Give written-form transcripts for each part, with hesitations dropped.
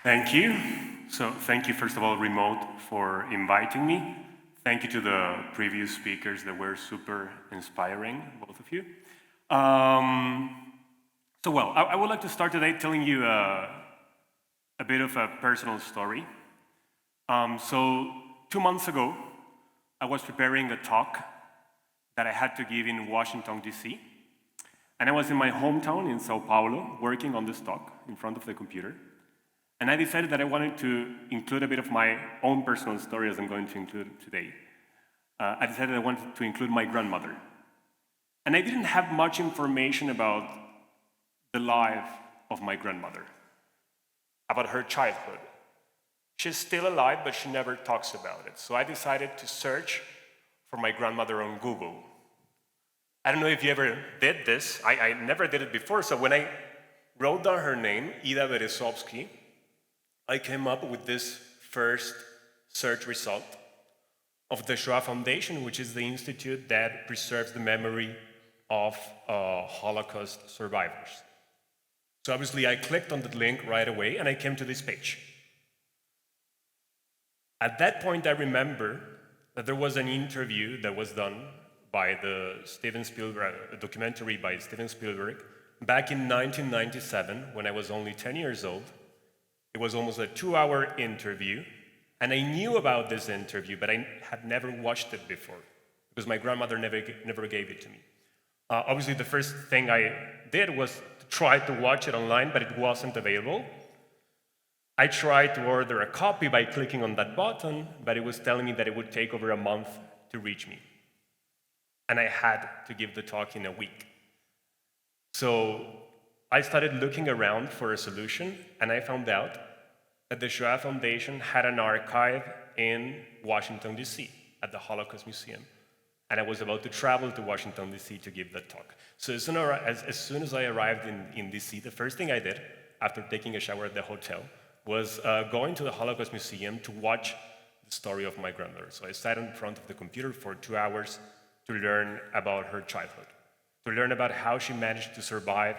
Thank you. So thank you, first of all, Remote, for inviting me. Thank you to the previous speakers that were super inspiring, both of you. I would like to start today telling you a bit of a personal story. 2 months ago, I was preparing a talk that I had to give in Washington, D.C. And I was in my hometown in Sao Paulo working on this talk in front of the computer. And I decided that I wanted to include a bit of my own personal story as I'm going to include today. I decided I wanted to include my grandmother. And I didn't have much information about the life of my grandmother, about her childhood. She's still alive, but she never talks about it. So I decided to search for my grandmother on Google. I don't know if you ever did this. I never did it before. So when I wrote down her name, Ida Berezovsky, I came up with this first search result of the Shoah Foundation, which is the institute that preserves the memory of Holocaust survivors. So obviously I clicked on the link right away and I came to this page. At that point, I remember that there was an interview that was done by the Steven Spielberg, a documentary by Steven Spielberg, back in 1997 when I was only 10 years old. It was almost a 2-hour interview, and I knew about this interview, but I had never watched it before because my grandmother never gave it to me. Obviously, the first thing I did was to try to watch it online, but it wasn't available. I tried to order a copy by clicking on that button, but it was telling me that it would take over a month to reach me. And I had to give the talk in a week. So I started looking around for a solution, and I found out that the Shoah Foundation had an archive in Washington, D.C., at the Holocaust Museum. And I was about to travel to Washington, D.C. to give that talk. So as soon as I arrived in D.C., the first thing I did, after taking a shower at the hotel, was going to the Holocaust Museum to watch the story of my grandmother. So I sat in front of the computer for 2 hours to learn about her childhood, to learn about how she managed to survive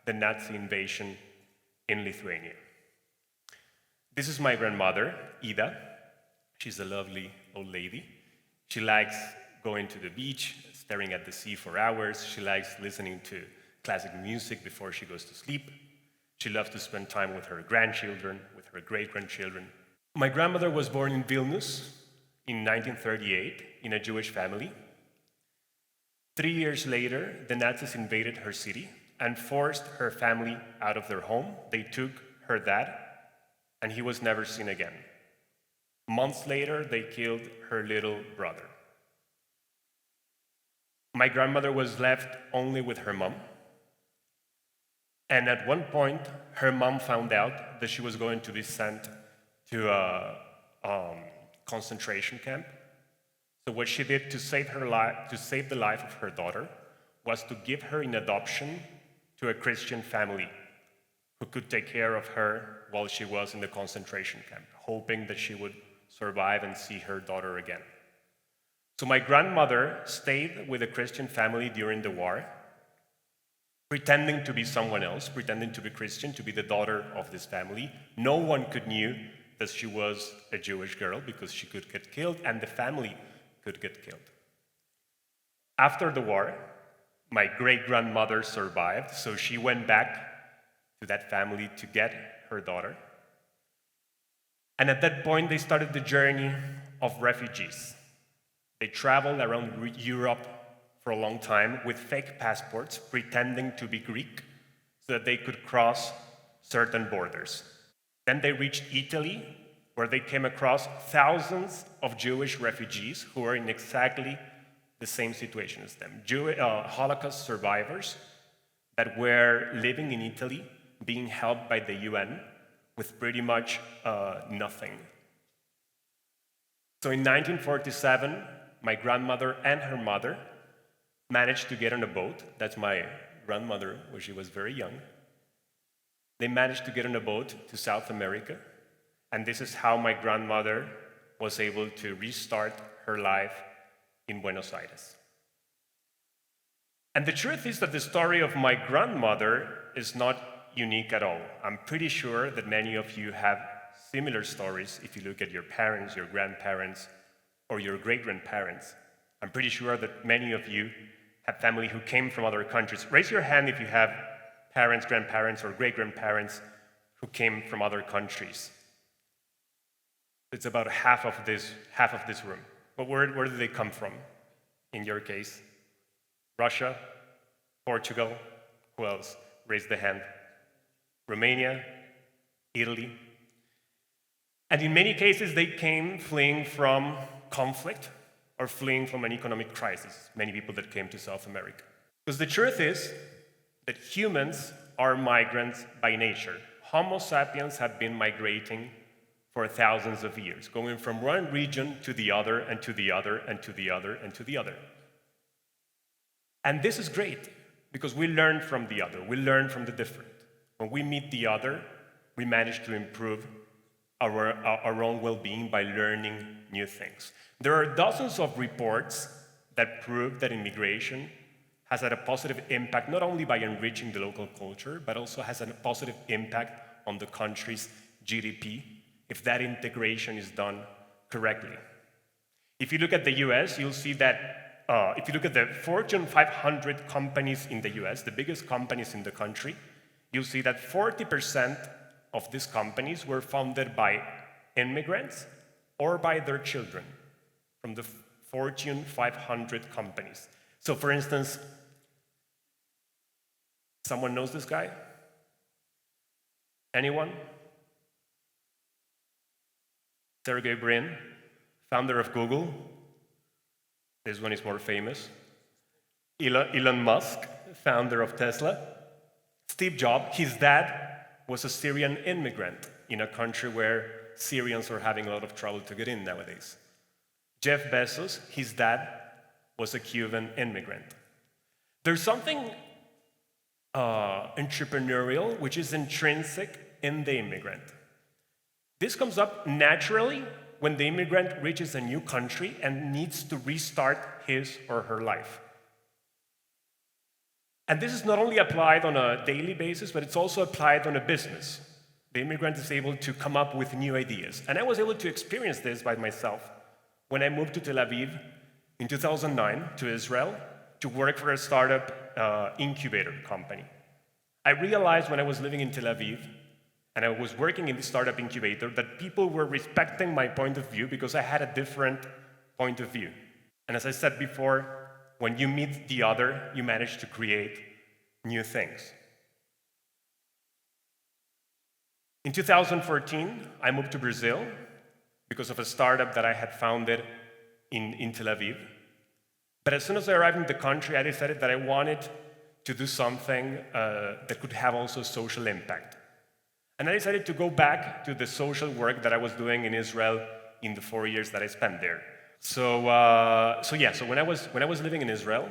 the Nazi invasion in Lithuania. This is my grandmother, Ida. She's a lovely old lady. She likes going to the beach, staring at the sea for hours. She likes listening to classic music before she goes to sleep. She loves to spend time with her grandchildren, with her great-grandchildren. My grandmother was born in Vilnius in 1938 in a Jewish family. 3 years later, the Nazis invaded her city and forced her family out of their home. They took her dad, and he was never seen again. Months later, they killed her little brother. My grandmother was left only with her mom. And at one point, her mom found out that she was going to be sent to a concentration camp. So what she did to save the life of her daughter, was to give her in adoption to a Christian family who could take care of her while she was in the concentration camp, hoping that she would survive and see her daughter again. So my grandmother stayed with a Christian family during the war, pretending to be someone else, pretending to be Christian, to be the daughter of this family. No one could knew that she was a Jewish girl because she could get killed and the family could get killed. After the war, my great-grandmother survived, so she went back to that family to get her daughter. And at that point, they started the journey of refugees. They traveled around Europe for a long time with fake passports, pretending to be Greek, so that they could cross certain borders. Then they reached Italy, where they came across thousands of Jewish refugees who were in exactly the same situation as them. Holocaust survivors that were living in Italy, being helped by the UN with pretty much nothing. So in 1947, my grandmother and her mother managed to get on a boat. That's my grandmother when she was very young. They managed to get on a boat to South America, and this is how my grandmother was able to restart her life in Buenos Aires. And the truth is that the story of my grandmother is not unique at all. I'm pretty sure that many of you have similar stories if you look at your parents, your grandparents, or your great-grandparents. I'm pretty sure that many of you have family who came from other countries. Raise your hand if you have parents, grandparents, or great-grandparents who came from other countries. It's about half of this room. But where do they come from? In your case, Russia, Portugal, who else? Raise the hand. Romania, Italy. And in many cases, they came fleeing from conflict or fleeing from an economic crisis. Many people that came to South America. Because the truth is that humans are migrants by nature. Homo sapiens have been migrating for thousands of years, going from one region to the other, and to the other, and to the other, and to the other. And this is great, because we learn from the other, we learn from the different. When we meet the other, we manage to improve our own well-being by learning new things. There are dozens of reports that prove that immigration has had a positive impact, not only by enriching the local culture, but also has a positive impact on the country's GDP, if that integration is done correctly. If you look at the US, you'll see that if you look at the Fortune 500 companies in the US, the biggest companies in the country, you'll see that 40% of these companies were founded by immigrants or by their children from the Fortune 500 companies. So for instance, someone knows this guy? Anyone? Sergey Brin, founder of Google. This one is more famous. Elon Musk, founder of Tesla. Steve Jobs, his dad was a Syrian immigrant in a country where Syrians are having a lot of trouble to get in nowadays. Jeff Bezos, his dad was a Cuban immigrant. There's something entrepreneurial which is intrinsic in the immigrant. This comes up naturally when the immigrant reaches a new country and needs to restart his or her life. And this is not only applied on a daily basis, but it's also applied on a business. The immigrant is able to come up with new ideas. And I was able to experience this by myself when I moved to Tel Aviv in 2009 to Israel to work for a startup incubator company. I realized when I was living in Tel Aviv and I was working in the startup incubator that people were respecting my point of view because I had a different point of view. And as I said before, when you meet the other, you manage to create new things. In 2014, I moved to Brazil because of a startup that I had founded in Tel Aviv. But as soon as I arrived in the country, I decided that I wanted to do something that could have also social impact. And I decided to go back to the social work that I was doing in Israel in the 4 years that I spent there. So when I was living in Israel,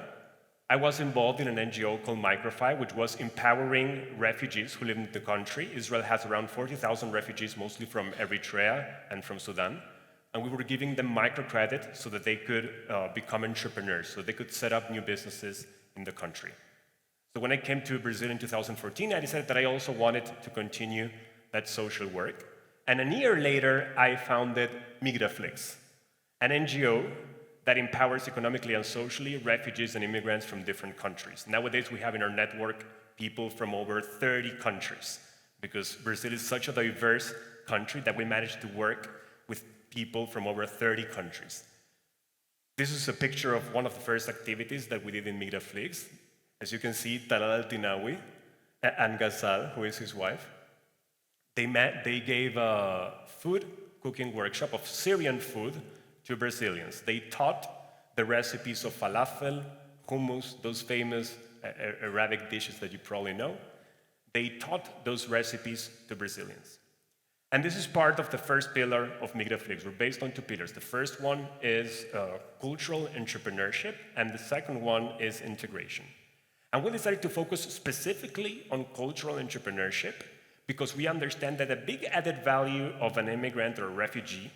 I was involved in an NGO called Microfi, which was empowering refugees who live in the country. Israel has around 40,000 refugees, mostly from Eritrea and from Sudan. And we were giving them microcredit so that they could become entrepreneurs, so they could set up new businesses in the country. So when I came to Brazil in 2014, I decided that I also wanted to continue that social work. And a year later, I founded Migraflix, an NGO that empowers economically and socially refugees and immigrants from different countries. Nowadays, we have in our network people from over 30 countries, because Brazil is such a diverse country that we managed to work with people from over 30 countries. This is a picture of one of the first activities that we did in Migraflix. As you can see, Talal Al-Tinawi and Ghazal, who is his wife, they gave a food cooking workshop of Syrian food to Brazilians. They taught the recipes of falafel, hummus, those famous Arabic dishes that you probably know. They taught those recipes to Brazilians. And this is part of the first pillar of Migraflix. We're based on two pillars. The first one is cultural entrepreneurship, and the second one is integration. And we decided to focus specifically on cultural entrepreneurship because we understand that a big added value of an immigrant or a refugee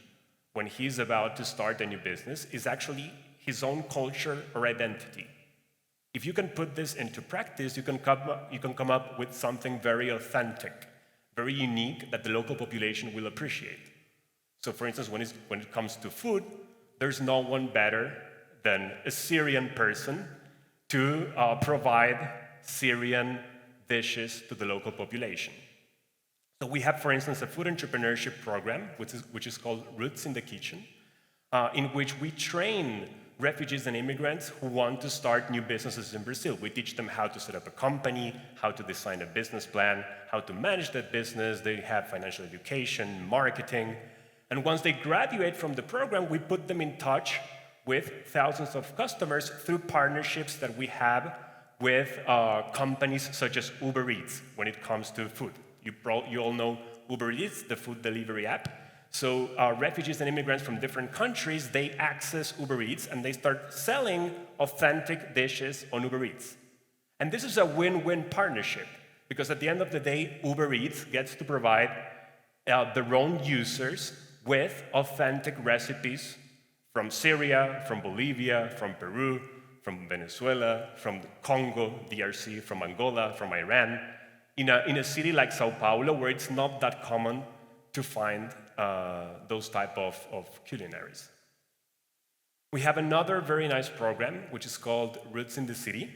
when he's about to start a new business is actually his own culture or identity. If you can put this into practice, you can come up with something very authentic, very unique that the local population will appreciate. So for instance, when it comes to food, there's no one better than a Syrian person to provide Syrian dishes to the local population. So we have, for instance, a food entrepreneurship program, which is called Roots in the Kitchen, in which we train refugees and immigrants who want to start new businesses in Brazil. We teach them how to set up a company, how to design a business plan, how to manage that business. They have financial education, marketing. And once they graduate from the program, we put them in touch with thousands of customers through partnerships that we have with companies such as Uber Eats when it comes to food. You all know Uber Eats, the food delivery app. So refugees and immigrants from different countries, they access Uber Eats and they start selling authentic dishes on Uber Eats. And this is a win-win partnership because at the end of the day, Uber Eats gets to provide their own users with authentic recipes from Syria, from Bolivia, from Peru, from Venezuela, from Congo, DRC, from Angola, from Iran, in a city like Sao Paulo, where it's not that common to find those type of culinaries. We have another very nice program, which is called Roots in the City,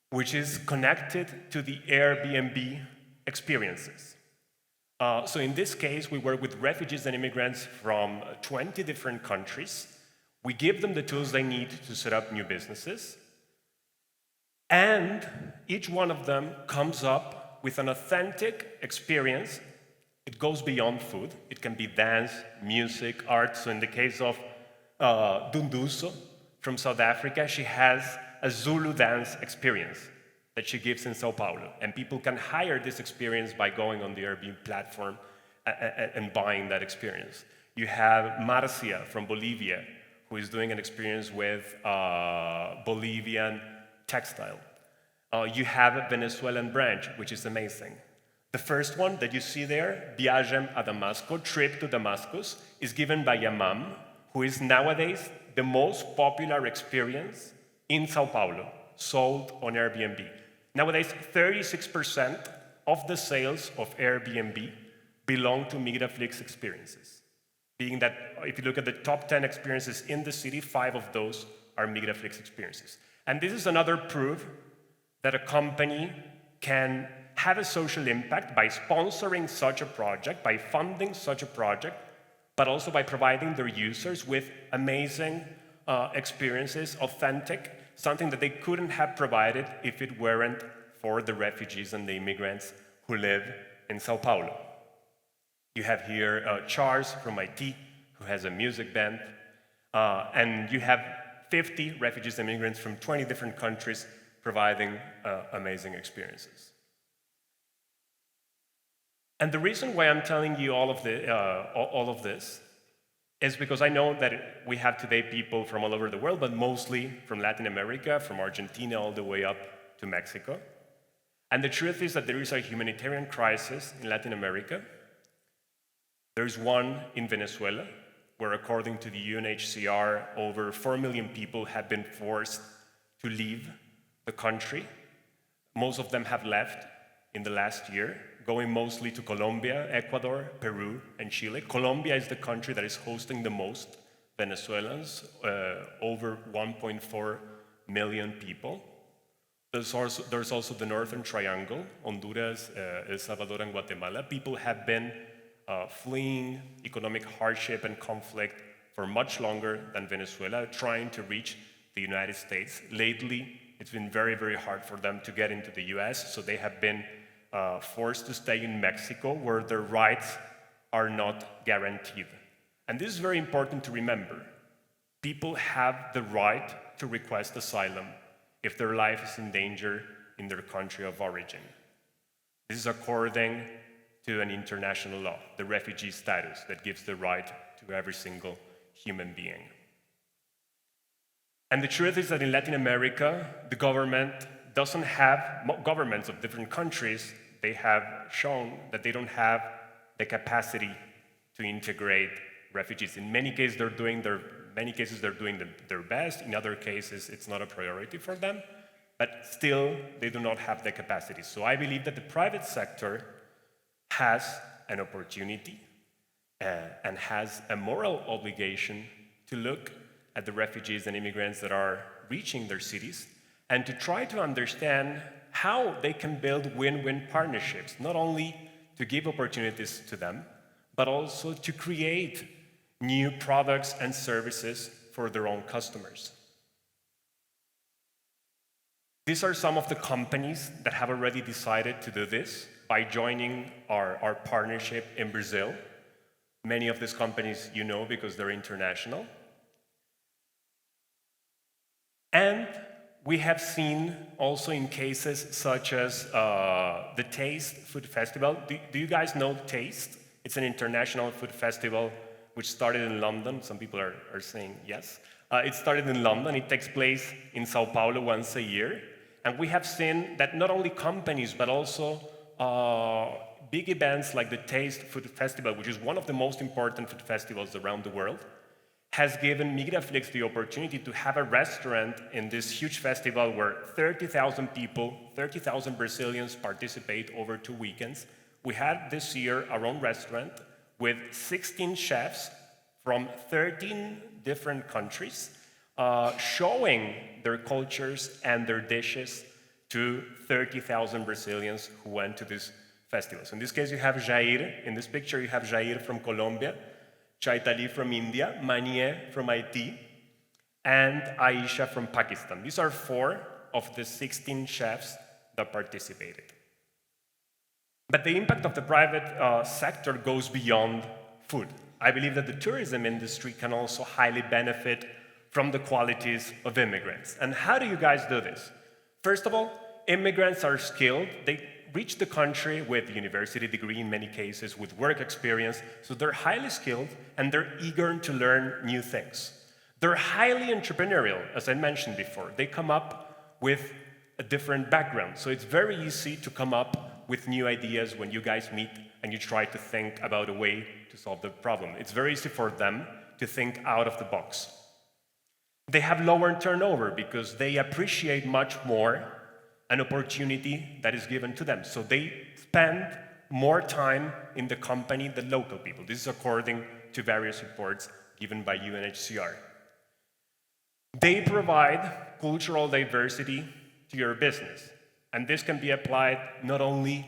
which is connected to the Airbnb experiences. So in this case, we work with refugees and immigrants from 20 different countries. We give them the tools they need to set up new businesses. And each one of them comes up with an authentic experience. It goes beyond food. It can be dance, music, art. So in the case of Dunduso from South Africa, she has a Zulu dance experience that she gives in Sao Paulo. And people can hire this experience by going on the Airbnb platform and buying that experience. You have Marcia from Bolivia, who is doing an experience with Bolivian textile. You have a Venezuelan branch, which is amazing. The first one that you see there, Viagem a Damasco, Trip to Damascus, is given by a mom, who is nowadays the most popular experience in Sao Paulo, sold on Airbnb. Nowadays, 36% of the sales of Airbnb belong to Migraflix experiences, being that if you look at the top 10 experiences in the city, 5 of those are Migraflix experiences. And this is another proof that a company can have a social impact by sponsoring such a project, by funding such a project, but also by providing their users with amazing experiences, authentic, something that they couldn't have provided if it weren't for the refugees and the immigrants who live in Sao Paulo. You have here Charles from IT, who has a music band, and you have 50 refugees and immigrants from 20 different countries providing amazing experiences. And the reason why I'm telling you all of this is because I know that we have today people from all over the world, but mostly from Latin America, from Argentina all the way up to Mexico. And the truth is that there is a humanitarian crisis in Latin America. There's one in Venezuela, where according to the UNHCR, over 4 million people have been forced to leave the country. Most of them have left in the last year, going mostly to Colombia, Ecuador, Peru, and Chile. Colombia is the country that is hosting the most Venezuelans, over 1.4 million people. There's also the Northern Triangle, Honduras, El Salvador, and Guatemala. People have been fleeing economic hardship and conflict for much longer than Venezuela, trying to reach the United States. Lately, it's been very, very hard for them to get into the US, so they have been forced to stay in Mexico, where their rights are not guaranteed. And this is very important to remember. People have the right to request asylum if their life is in danger in their country of origin. This is according to an international law, the refugee status, that gives the right to every single human being. And the truth is that in Latin America, the government doesn't have, governments of different countries, they have shown that they don't have the capacity to integrate refugees. In many cases, they're doing their best. In other cases, it's not a priority for them. but still they do not have the capacity. So I believe that the private sector has an opportunity and has a moral obligation to look at the refugees and immigrants that are reaching their cities and to try to understand how they can build win-win partnerships, not only to give opportunities to them, but also to create new products and services for their own customers. These are some of the companies that have already decided to do this by joining our partnership in Brazil. Many of these companies you know because they're international. And we have seen also in cases such as the Taste Food Festival. Do you guys know Taste? It's an international food festival which started in London. Some people are saying yes. It started in London. It takes place in Sao Paulo once a year. And we have seen that not only companies, but also big events like the Taste Food Festival, which is one of the most important food festivals around the world, has given Migraflix the opportunity to have a restaurant in this huge festival where 30,000 people, 30,000 Brazilians participate over 2 weekends. We had this year our own restaurant with 16 chefs from 13 different countries showing their cultures and their dishes to 30,000 Brazilians who went to this festival. So in this case, you have Jair. In this picture, you have Jair from Colombia, Chaitali from India, Manie from Haiti, and Aisha from Pakistan. These are 4 of the 16 chefs that participated. But the impact of the private sector goes beyond food. I believe that the tourism industry can also highly benefit from the qualities of immigrants. And how do you guys do this? First of all, immigrants are skilled. They reach the country with a university degree in many cases, with work experience, so they're highly skilled and they're eager to learn new things. They're highly entrepreneurial, as I mentioned before. They come up with a different background, so it's very easy to come up with new ideas when you guys meet and you try to think about a way to solve the problem. It's very easy for them to think out of the box. They have lower turnover because they appreciate much more an opportunity that is given to them. So they spend more time in the company than local people. This is according to various reports given by UNHCR. They provide cultural diversity to your business. And this can be applied not only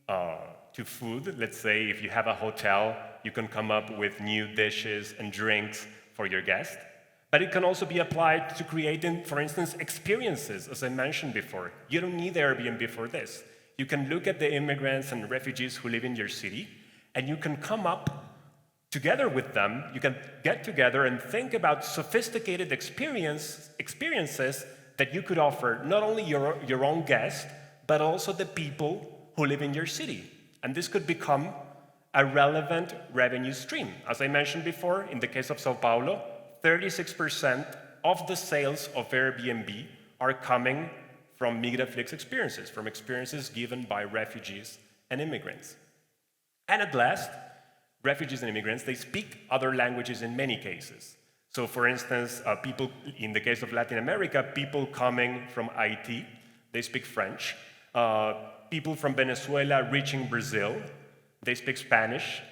to food. Let's say if you have a hotel, you can come up with new dishes and drinks for your guests. But it can also be applied to creating, for instance, experiences, as I mentioned before. You don't need Airbnb for this. You can look at the immigrants and refugees who live in your city, and you can come up together with them. You can get together and think about sophisticated experiences that you could offer not only your own guests, but also the people who live in your city. And this could become a relevant revenue stream. As I mentioned before, in the case of Sao Paulo, 36% of the sales of Airbnb are coming from Migraflix experiences, from experiences given by refugees and immigrants. And at last, refugees and immigrants, they speak other languages in many cases. So for instance, people, in the case of Latin America, people coming from Haiti, they speak French. People from Venezuela reaching Brazil, they speak Spanish.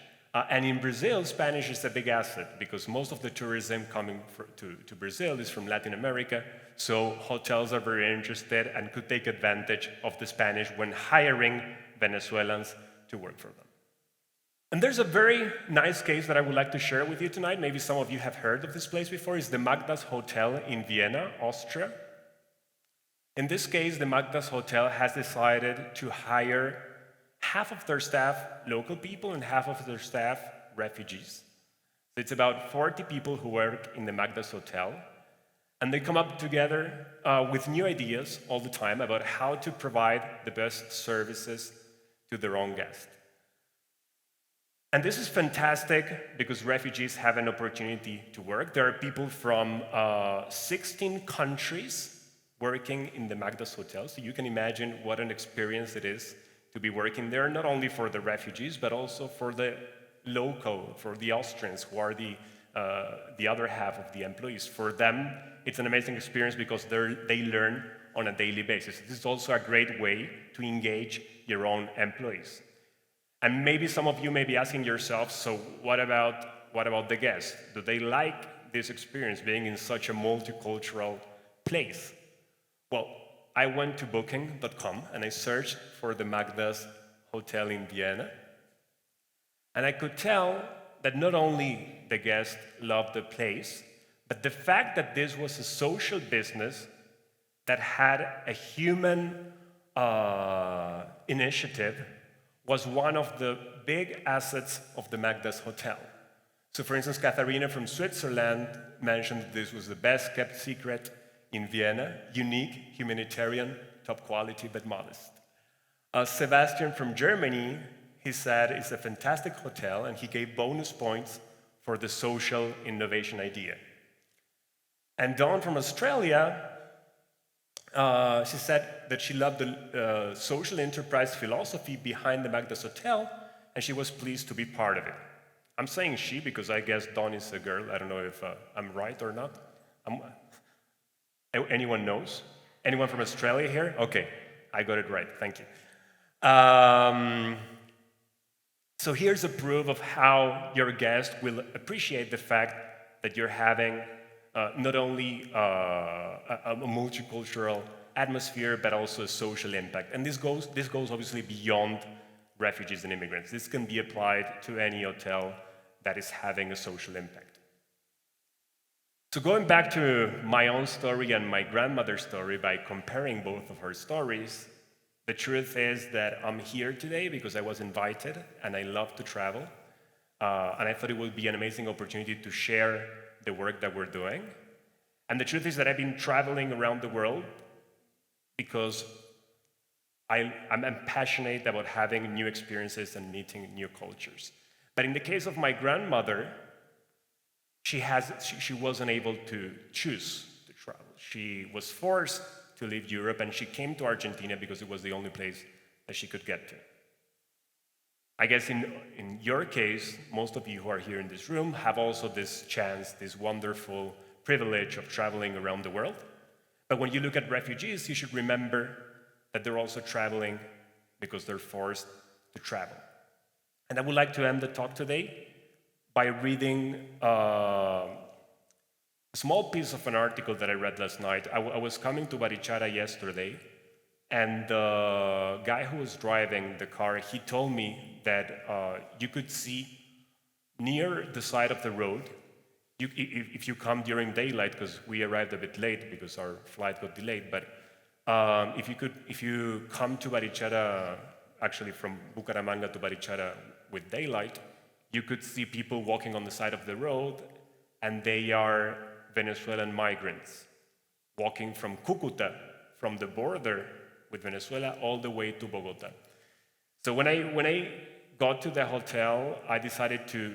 And in Brazil, Spanish is a big asset because most of the tourism coming to Brazil is from Latin America. So hotels are very interested and could take advantage of the Spanish when hiring Venezuelans to work for them. And there's a very nice case that I would like to share with you tonight. Maybe some of you have heard of this place before. It's the Magdas Hotel in Vienna, Austria. In this case, the Magdas Hotel has decided to hire half of their staff local people and half of their staff refugees. So it's about 40 people who work in the Magdas Hotel, and they come up together with new ideas all the time about how to provide the best services to their own guests. And this is fantastic because refugees have an opportunity to work. There are people from 16 countries working in the Magdas Hotel, so you can imagine what an experience it is to be working there, not only for the refugees, but also for the local, for the Austrians, who are the other half of the employees. For them, it's an amazing experience because they learn on a daily basis. This is also a great way to engage your own employees. And maybe some of you may be asking yourselves, so what about the guests? Do they like this experience being in such a multicultural place? Well, I went to booking.com and I searched for the Magda's Hotel in Vienna. And I could tell that not only the guests loved the place, but the fact that this was a social business that had a human initiative was one of the big assets of the Magda's Hotel. So for instance, Katharina from Switzerland mentioned that this was the best kept secret in Vienna, unique, humanitarian, top quality, but modest. Sebastian from Germany, he said it's a fantastic hotel and he gave bonus points for the social innovation idea. And Dawn from Australia, she said that she loved the social enterprise philosophy behind the Magda's Hotel, and she was pleased to be part of it. I'm saying she because I guess Dawn is a girl. I don't know if I'm right or not. Anyone knows? Anyone from Australia here? Okay, I got it right. Thank you. So here's a proof of how your guest will appreciate the fact that you're having not only a multicultural atmosphere, but also a social impact. And this goes obviously beyond refugees and immigrants. This can be applied to any hotel that is having a social impact. So going back to my own story and my grandmother's story, by comparing both of her stories, the truth is that I'm here today because I was invited and I love to travel. And I thought it would be an amazing opportunity to share the work that we're doing. And the truth is that I've been traveling around the world because I'm passionate about having new experiences and meeting new cultures. But in the case of my grandmother, she wasn't able to choose to travel. She was forced to leave Europe, and she came to Argentina because it was the only place that she could get to. I guess in your case, most of you who are here in this room have also this chance, this wonderful privilege of traveling around the world. But when you look at refugees, you should remember that they're also traveling because they're forced to travel. And I would like to end the talk today by reading a small piece of an article that I read last night. I was coming to Barichara yesterday, and the guy who was driving the car, he told me that you could see near the side of the road, if you come during daylight, because we arrived a bit late because our flight got delayed, but if you come to Barichara, actually from Bucaramanga to Barichara with daylight, you could see people walking on the side of the road, and they are Venezuelan migrants walking from Cucuta, from the border with Venezuela, all the way to Bogota. So when I got to the hotel, I decided to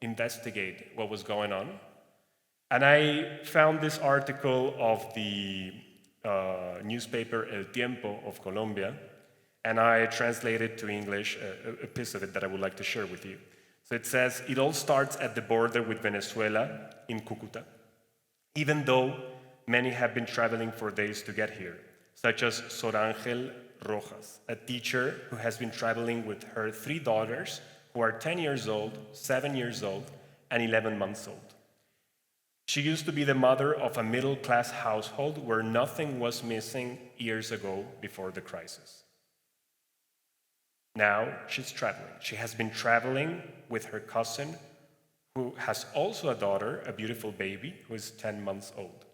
investigate what was going on. And I found this article of the newspaper El Tiempo of Colombia, and I translated to English a piece of it that I would like to share with you. So it says, it all starts at the border with Venezuela in Cucuta, even though many have been traveling for days to get here, such as Sorangel Rojas, a teacher who has been traveling with her 3 daughters who are 10 years old, 7 years old, and 11 months old. She used to be the mother of a middle-class household where nothing was missing years ago before the crisis. Now she's traveling. She has been traveling with her cousin, who has also a daughter, a beautiful baby, who is 10 months old.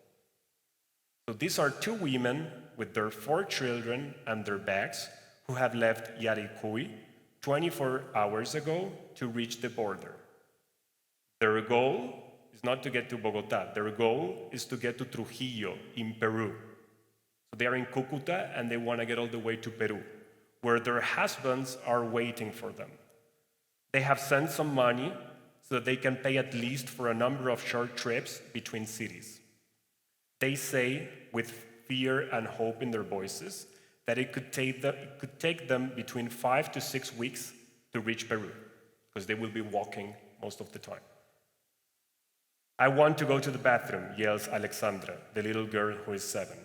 So these are 2 women with their 4 children and their bags who have left Yaricuy 24 hours ago to reach the border. Their goal is not to get to Bogota. Their goal is to get to Trujillo in Peru. So they are in Cucuta and they want to get all the way to Peru, where their husbands are waiting for them. They have sent some money so that they can pay at least for a number of short trips between cities. They say, with fear and hope in their voices, that it could take them between 5 to 6 weeks to reach Peru, because they will be walking most of the time. I want to go to the bathroom, yells Alexandra, the little girl who is 7.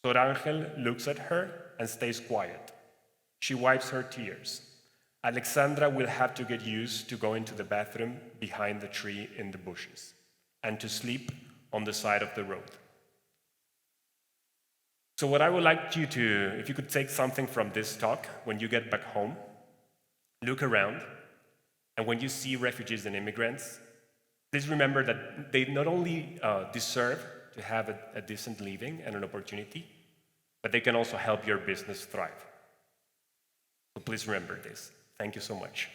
Sor Angel looks at her and stays quiet. She wipes her tears. Alexandra will have to get used to going to the bathroom behind the tree in the bushes and to sleep on the side of the road. So what I would like you to, if you could take something from this talk when you get back home, look around, and when you see refugees and immigrants, please remember that they not only deserve to have a decent living and an opportunity, but they can also help your business thrive. So please remember this. Thank you so much.